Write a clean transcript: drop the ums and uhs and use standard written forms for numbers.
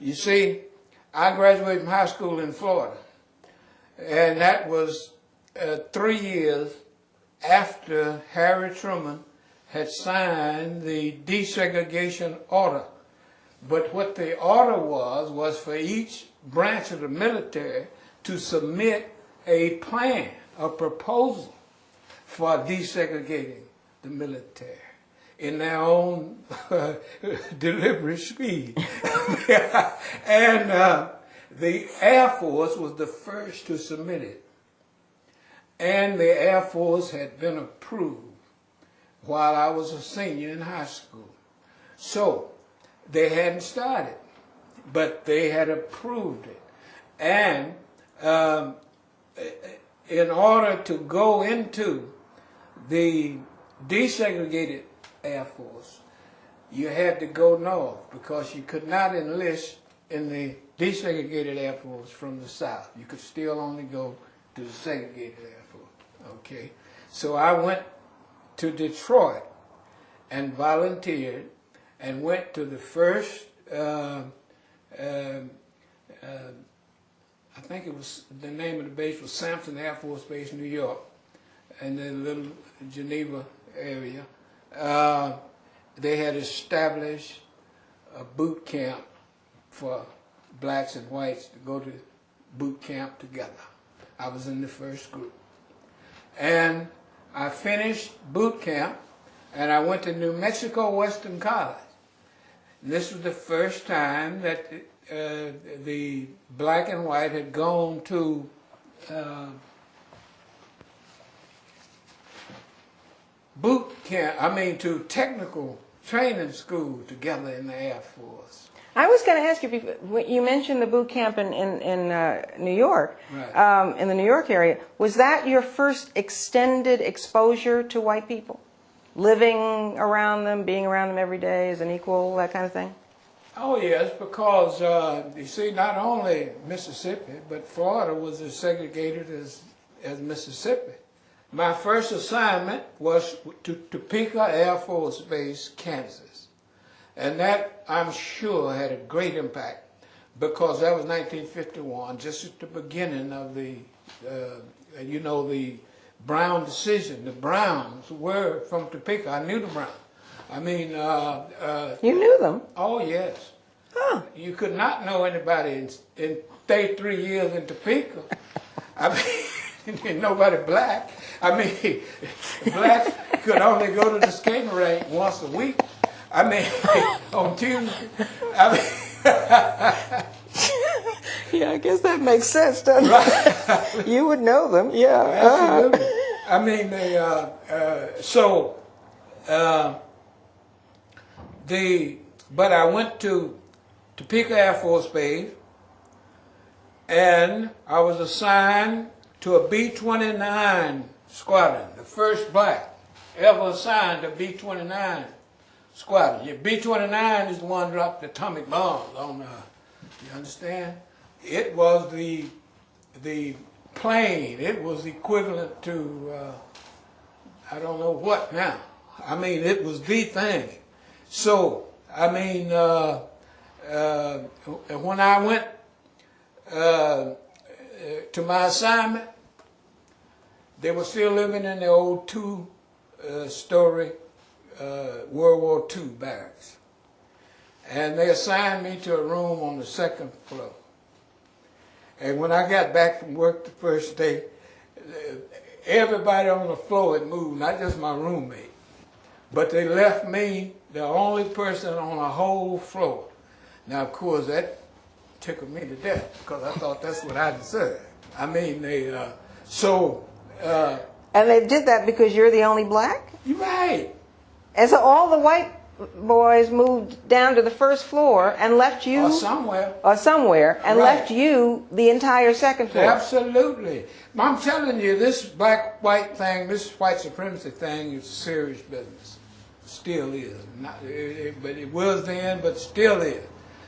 You see, I graduated from high school in Florida, and that was 3 years after Harry Truman had signed the desegregation order. But what the order was for each branch of the military to submit a plan, a proposal for desegregating the military in their own deliberate speed. And the Air Force was the first to submit it. And the Air Force had been approved while I was a senior in high school. So they hadn't started, but they had approved it. And in order to go into the desegregated Air Force, you had to go north because you could not enlist in the desegregated Air Force from the south. You could still only go to the segregated Air Force. Okay, so I went to Detroit and volunteered and went to the first, I think it was, the name of the base was Sampson Air Force Base, New York, in the little Geneva area. They had established a boot camp for blacks and whites to go to boot camp together. I was in the first group. And I finished boot camp, and I went to New Mexico Western College. And this was the first time that the black and white had gone to boot camp, to technical training school together in the Air Force. I was going to ask you, you mentioned the boot camp in New York, right. In the New York area. Was that your first extended exposure to white people? Living around them, being around them every day as an equal, that kind of thing? Oh yes, because you see, not only Mississippi, but Florida was as segregated as Mississippi. My first assignment was to Topeka Air Force Base, Kansas. And that, I'm sure, had a great impact because that was 1951, just at the beginning of the, the Brown decision. The Browns were from Topeka. I knew the Browns. You knew them? Oh, yes. Huh. You could not know anybody in 33 years in Topeka. Nobody black. Blacks could only go to the skating rink once a week. On Tuesday. Yeah, I guess that makes sense, doesn't it? Right. You would know them, yeah. Absolutely. But I went to Topeka Air Force Base, and I was assigned to a B-29 squadron, the first black ever assigned to B-29 squadron. Your B-29 is the one that dropped the atomic bombs on you understand? It was the plane. It was equivalent to, I don't know what now. It was the thing. So, when I went to my assignment, they were still living in the old two-story World War II barracks. And they assigned me to a room on the second floor. And when I got back from work the first day, everybody on the floor had moved, not just my roommate. But they left me the only person on the whole floor. Now, of course, that tickled me to death because I thought that's what I deserved. And they did that because you're the only black? You're right. And so all the white boys moved down to the first floor and left you... Or somewhere, and right. left you the entire second floor. Absolutely. I'm telling you, this black-white thing, this white supremacy thing is serious business. Still is. But it was then, but still is.